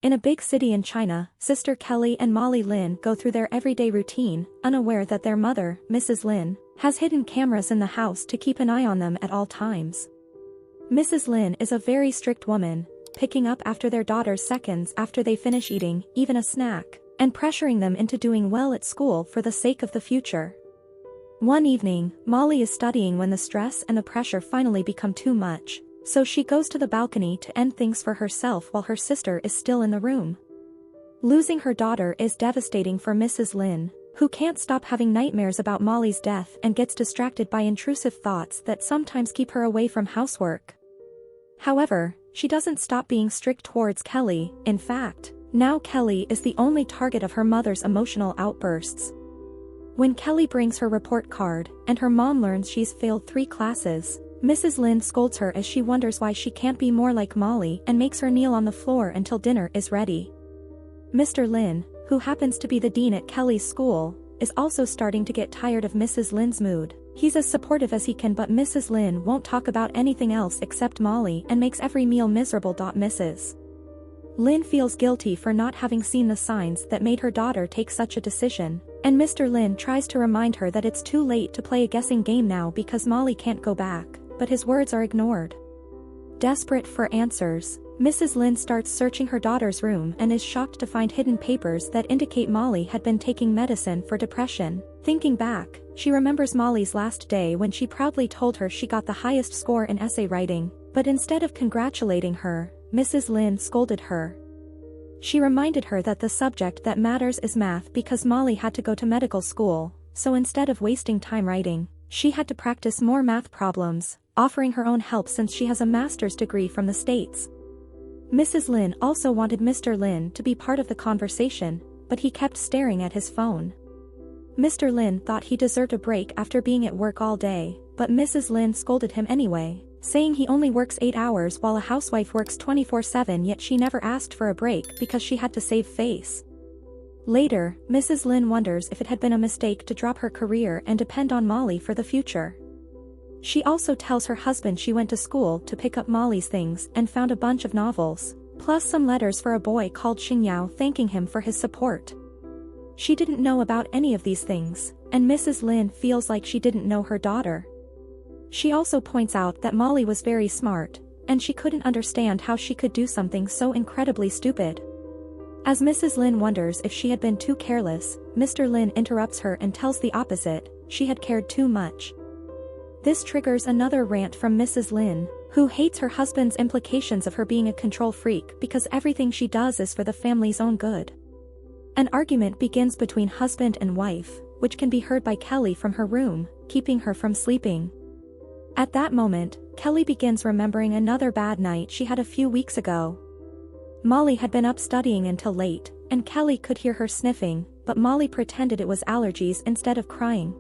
In a big city in China, Sister Kelly and Molly Lin go through their everyday routine, unaware that their mother, Mrs. Lin, has hidden cameras in the house to keep an eye on them at all times. Mrs. Lin is a very strict woman, picking up after their daughters seconds after they finish eating, even a snack, and pressuring them into doing well at school for the sake of the future. One evening, Molly is studying when the stress and the pressure finally become too much, so she goes to the balcony to end things for herself while her sister is still in the room. Losing her daughter is devastating for Mrs. Lin, who can't stop having nightmares about Molly's death and gets distracted by intrusive thoughts that sometimes keep her away from housework. However, she doesn't stop being strict towards Kelly. In fact, now Kelly is the only target of her mother's emotional outbursts. When Kelly brings her report card, and her mom learns she's failed 3 classes, Mrs. Lin scolds her as she wonders why she can't be more like Molly and makes her kneel on the floor until dinner is ready. Mr. Lin, who happens to be the dean at Kelly's school, is also starting to get tired of Mrs. Lin's mood. He's as supportive as he can, but Mrs. Lin won't talk about anything else except Molly and makes every meal miserable. Mrs. Lin feels guilty for not having seen the signs that made her daughter take such a decision, and Mr. Lin tries to remind her that it's too late to play a guessing game now because Molly can't go back, but his words are ignored. Desperate for answers, Mrs. Lin starts searching her daughter's room and is shocked to find hidden papers that indicate Molly had been taking medicine for depression. Thinking back, she remembers Molly's last day when she proudly told her she got the highest score in essay writing, but instead of congratulating her, Mrs. Lin scolded her. She reminded her that the subject that matters is math because Molly had to go to medical school, so instead of wasting time writing, she had to practice more math problems, offering her own help since she has a master's degree from the States. Mrs. Lin also wanted Mr. Lin to be part of the conversation, but he kept staring at his phone. Mr. Lin thought he deserved a break after being at work all day, but Mrs. Lin scolded him anyway, saying he only works 8 hours while a housewife works 24/7, yet she never asked for a break because she had to save face. Later, Mrs. Lin wonders if it had been a mistake to drop her career and depend on Molly for the future. She also tells her husband she went to school to pick up Molly's things and found a bunch of novels, plus some letters for a boy called Xingyao thanking him for his support. She didn't know about any of these things, and Mrs. Lin feels like she didn't know her daughter. She also points out that Molly was very smart, and she couldn't understand how she could do something so incredibly stupid. As Mrs. Lin wonders if she had been too careless, Mr. Lin interrupts her and tells the opposite, she had cared too much. This triggers another rant from Mrs. Lin, who hates her husband's implications of her being a control freak because everything she does is for the family's own good. An argument begins between husband and wife, which can be heard by Kelly from her room, keeping her from sleeping. At that moment, Kelly begins remembering another bad night she had a few weeks ago. Molly had been up studying until late, and Kelly could hear her sniffing, but Molly pretended it was allergies instead of crying.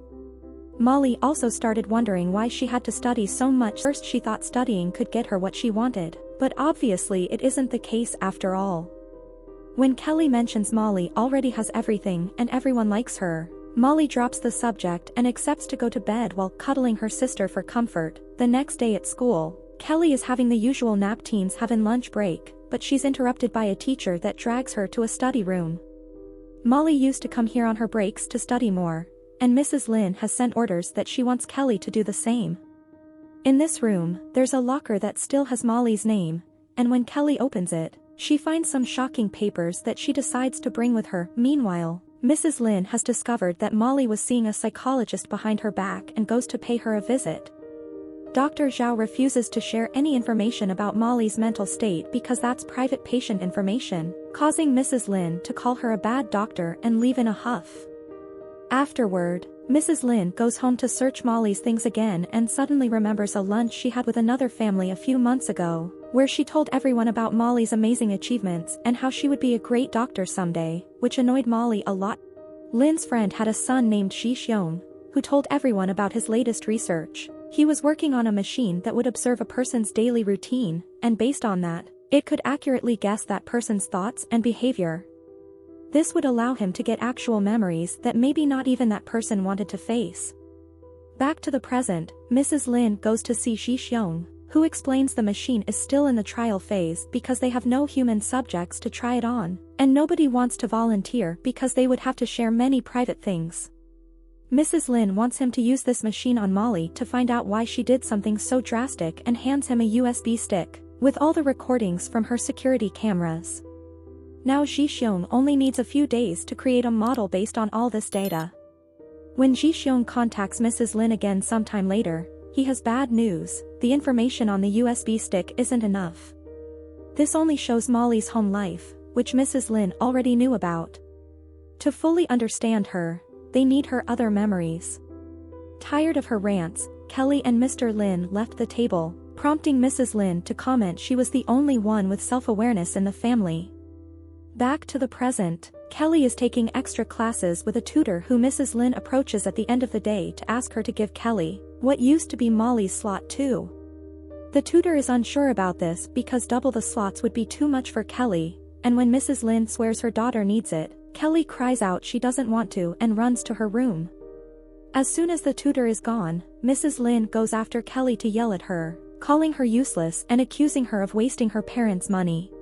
Molly also started wondering why she had to study so much. First she thought studying could get her what she wanted, but obviously it isn't the case after all. When Kelly mentions Molly already has everything and everyone likes her, Molly drops the subject and accepts to go to bed while cuddling her sister for comfort. The next day at school, Kelly is having the usual nap teens have in lunch break, but she's interrupted by a teacher that drags her to a study room. Molly used to come here on her breaks to study more, and Mrs. Lin has sent orders that she wants Kelly to do the same. In this room, there's a locker that still has Molly's name, and when Kelly opens it, she finds some shocking papers that she decides to bring with her. Meanwhile, Mrs. Lin has discovered that Molly was seeing a psychologist behind her back and goes to pay her a visit. Dr. Zhao refuses to share any information about Molly's mental state because that's private patient information, causing Mrs. Lin to call her a bad doctor and leave in a huff. Afterward, Mrs. Lin goes home to search Molly's things again and suddenly remembers a lunch she had with another family a few months ago, where she told everyone about Molly's amazing achievements and how she would be a great doctor someday, which annoyed Molly a lot. Lin's friend had a son named Shi Xiong, who told everyone about his latest research. He was working on a machine that would observe a person's daily routine, and based on that, it could accurately guess that person's thoughts and behavior. This would allow him to get actual memories that maybe not even that person wanted to face. Back to the present, Mrs. Lin goes to see Shi Xiong, who explains the machine is still in the trial phase because they have no human subjects to try it on, and nobody wants to volunteer because they would have to share many private things. Mrs. Lin wants him to use this machine on Molly to find out why she did something so drastic and hands him a USB stick with all the recordings from her security cameras. Now Ji-Xiong only needs a few days to create a model based on all this data. When Ji-Xiong contacts Mrs. Lin again sometime later, he has bad news: the information on the USB stick isn't enough. This only shows Molly's home life, which Mrs. Lin already knew about. To fully understand her, they need her other memories. Tired of her rants, Kelly and Mr. Lin left the table, prompting Mrs. Lin to comment she was the only one with self-awareness in the family. Back to the present, Kelly is taking extra classes with a tutor who Mrs. Lin approaches at the end of the day to ask her to give Kelly what used to be Molly's slot too. The tutor is unsure about this because double the slots would be too much for Kelly, and when Mrs. Lin swears her daughter needs it, Kelly cries out she doesn't want to and runs to her room. As soon as the tutor is gone, Mrs. Lin goes after Kelly to yell at her, calling her useless and accusing her of wasting her parents' money.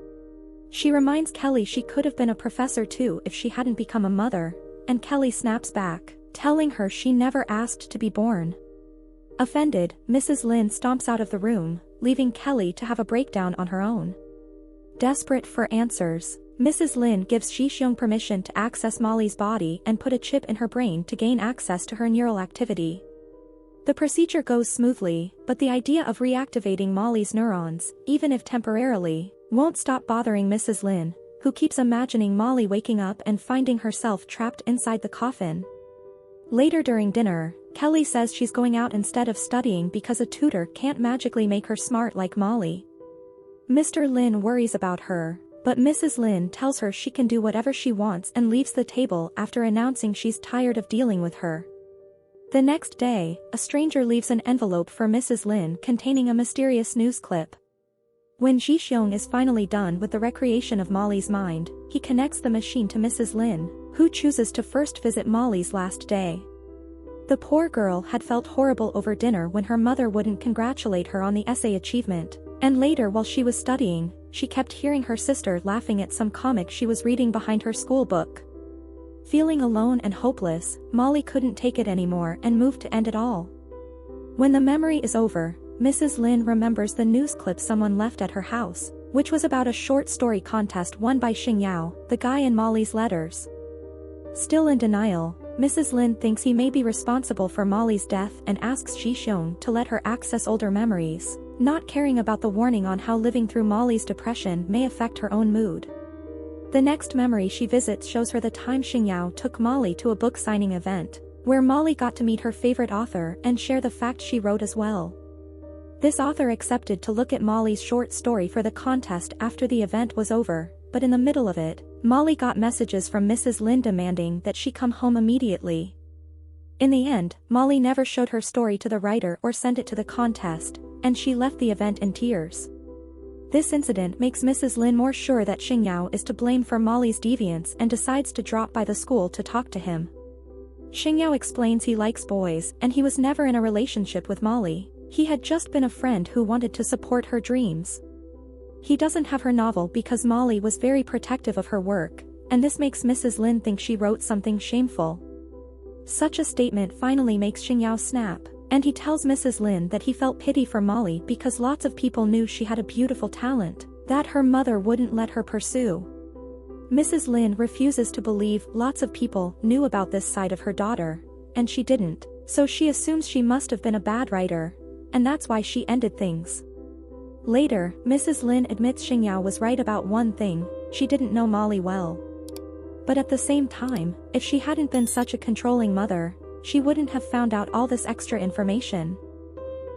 She reminds Kelly she could have been a professor too if she hadn't become a mother, and Kelly snaps back, telling her she never asked to be born. Offended, Mrs. Lin stomps out of the room, leaving Kelly to have a breakdown on her own. Desperate for answers, Mrs. Lin gives Ji-Xiong permission to access Molly's body and put a chip in her brain to gain access to her neural activity. The procedure goes smoothly, but the idea of reactivating Molly's neurons, even if temporarily, won't stop bothering Mrs. Lin, who keeps imagining Molly waking up and finding herself trapped inside the coffin. Later during dinner, Kelly says she's going out instead of studying because a tutor can't magically make her smart like Molly. Mr. Lin worries about her, but Mrs. Lin tells her she can do whatever she wants and leaves the table after announcing she's tired of dealing with her. The next day, a stranger leaves an envelope for Mrs. Lin containing a mysterious news clip. When Ji-Xiong is finally done with the recreation of Molly's mind, he connects the machine to Mrs. Lin, who chooses to first visit Molly's last day. The poor girl had felt horrible over dinner when her mother wouldn't congratulate her on the essay achievement, and later while she was studying, she kept hearing her sister laughing at some comic she was reading behind her school book. Feeling alone and hopeless, Molly couldn't take it anymore and moved to end it all. When the memory is over, Mrs. Lin remembers the news clip someone left at her house, which was about a short story contest won by Xing Yao, the guy in Molly's letters. Still in denial, Mrs. Lin thinks he may be responsible for Molly's death and asks Ji-Xiong to let her access older memories, not caring about the warning on how living through Molly's depression may affect her own mood. The next memory she visits shows her the time Xing Yao took Molly to a book signing event, where Molly got to meet her favorite author and share the fact she wrote as well. This author accepted to look at Molly's short story for the contest after the event was over, but in the middle of it, Molly got messages from Mrs. Lin demanding that she come home immediately. In the end, Molly never showed her story to the writer or sent it to the contest, and she left the event in tears. This incident makes Mrs. Lin more sure that Xing Yao is to blame for Molly's deviance and decides to drop by the school to talk to him. Xing Yao explains he likes boys and he was never in a relationship with Molly. He had just been a friend who wanted to support her dreams. He doesn't have her novel because Molly was very protective of her work, and this makes Mrs. Lin think she wrote something shameful. Such a statement finally makes Xing Yao snap, and he tells Mrs. Lin that he felt pity for Molly because lots of people knew she had a beautiful talent that her mother wouldn't let her pursue. Mrs. Lin refuses to believe lots of people knew about this side of her daughter, and she didn't, so she assumes she must have been a bad writer, and that's why she ended things. Later, Mrs. Lin admits Xing Yao was right about one thing: she didn't know Molly well. But at the same time, if she hadn't been such a controlling mother, she wouldn't have found out all this extra information.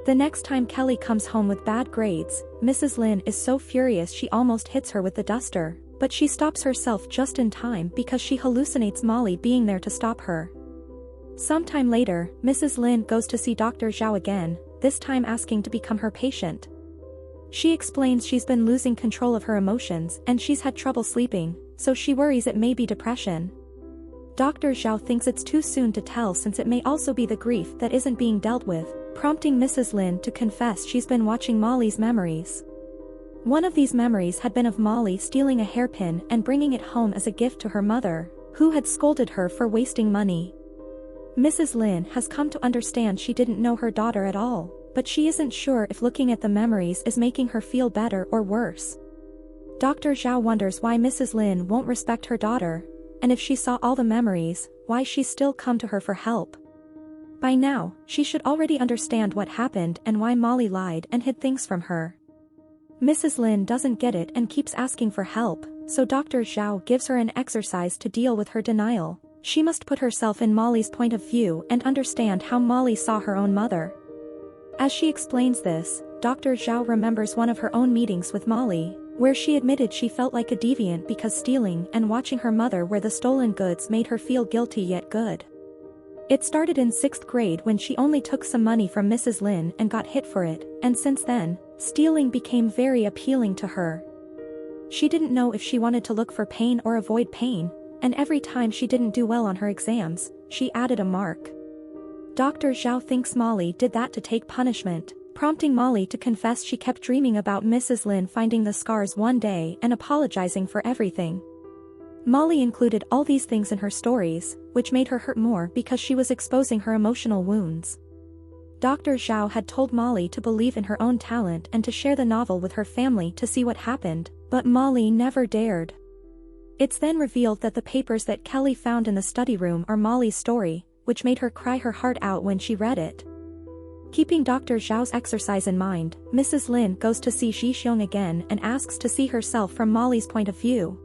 The next time Kelly comes home with bad grades, Mrs. Lin is so furious she almost hits her with the duster, but she stops herself just in time because she hallucinates Molly being there to stop her. Sometime later, Mrs. Lin goes to see Dr. Zhao again, this time asking to become her patient. She explains she's been losing control of her emotions and she's had trouble sleeping, so she worries it may be depression. Dr. Zhao thinks it's too soon to tell since it may also be the grief that isn't being dealt with, prompting Mrs. Lin to confess she's been watching Molly's memories. One of these memories had been of Molly stealing a hairpin and bringing it home as a gift to her mother, who had scolded her for wasting money. Mrs. Lin has come to understand she didn't know her daughter at all, but she isn't sure if looking at the memories is making her feel better or worse. Dr. Zhao wonders why Mrs. Lin won't respect her daughter, and if she saw all the memories, why she's still come to her for help. By now, she should already understand what happened and why Molly lied and hid things from her. Mrs. Lin doesn't get it and keeps asking for help, so Dr. Zhao gives her an exercise to deal with her denial. She must put herself in Molly's point of view and understand how Molly saw her own mother. As she explains this, Dr. Zhao remembers one of her own meetings with Molly, where she admitted she felt like a deviant because stealing and watching her mother wear the stolen goods made her feel guilty yet good. It started in 6th grade when she only took some money from Mrs. Lin and got hit for it, and since then, stealing became very appealing to her. She didn't know if she wanted to look for pain or avoid pain, and every time she didn't do well on her exams, she added a mark. Dr. Zhao thinks Molly did that to take punishment, prompting Molly to confess she kept dreaming about Mrs. Lin finding the scars one day and apologizing for everything. Molly included all these things in her stories, which made her hurt more because she was exposing her emotional wounds. Dr. Zhao had told Molly to believe in her own talent and to share the novel with her family to see what happened, but Molly never dared. It's then revealed that the papers that Kelly found in the study room are Molly's story, which made her cry her heart out when she read it. Keeping Dr. Zhao's exercise in mind, Mrs. Lin goes to see Zhixiong again and asks to see herself from Molly's point of view.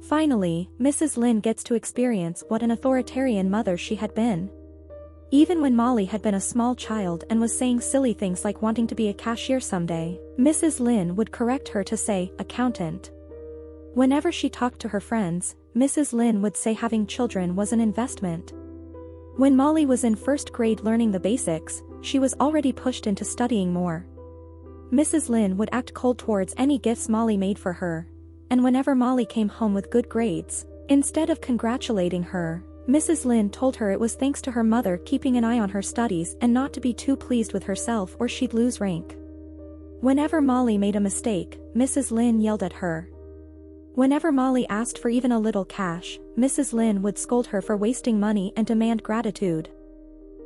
Finally, Mrs. Lin gets to experience what an authoritarian mother she had been. Even when Molly had been a small child and was saying silly things like wanting to be a cashier someday, Mrs. Lin would correct her to say, accountant. Whenever she talked to her friends, Mrs. Lin would say having children was an investment. When Molly was in 1st grade learning the basics, she was already pushed into studying more. Mrs. Lin would act cold towards any gifts Molly made for her, and whenever Molly came home with good grades, instead of congratulating her, Mrs. Lin told her it was thanks to her mother keeping an eye on her studies and not to be too pleased with herself or she'd lose rank. Whenever Molly made a mistake, Mrs. Lin yelled at her. Whenever Molly asked for even a little cash, Mrs. Lin would scold her for wasting money and demand gratitude.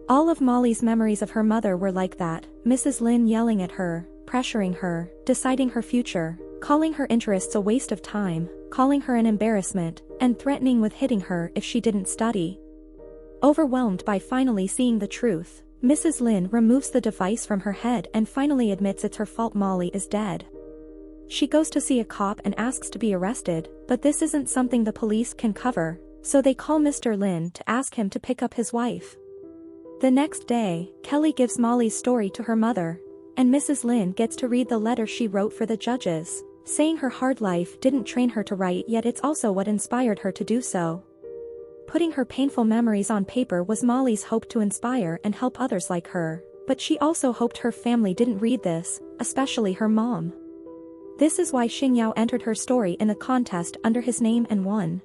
All of Molly's memories of her mother were like that, Mrs. Lin yelling at her, pressuring her, deciding her future, calling her interests a waste of time, calling her an embarrassment, and threatening with hitting her if she didn't study. Overwhelmed by finally seeing the truth, Mrs. Lin removes the device from her head and finally admits it's her fault Molly is dead. She goes to see a cop and asks to be arrested, but this isn't something the police can cover, so they call Mr. Lin to ask him to pick up his wife. The next day, Kelly gives Molly's story to her mother, and Mrs. Lin gets to read the letter she wrote for the judges, saying her hard life didn't train her to write yet it's also what inspired her to do so. Putting her painful memories on paper was Molly's hope to inspire and help others like her, but she also hoped her family didn't read this, especially her mom. This is why Xingyao entered her story in the contest under his name and won.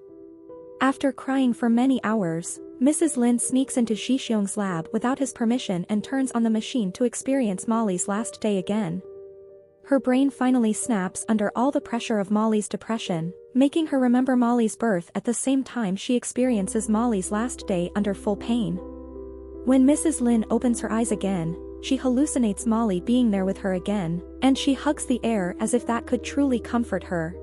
After crying for many hours, Mrs. Lin sneaks into Zhixiong's lab without his permission and turns on the machine to experience Molly's last day again. Her brain finally snaps under all the pressure of Molly's depression, making her remember Molly's birth at the same time she experiences Molly's last day under full pain. When Mrs. Lin opens her eyes again, she hallucinates Molly being there with her again, and she hugs the air as if that could truly comfort her.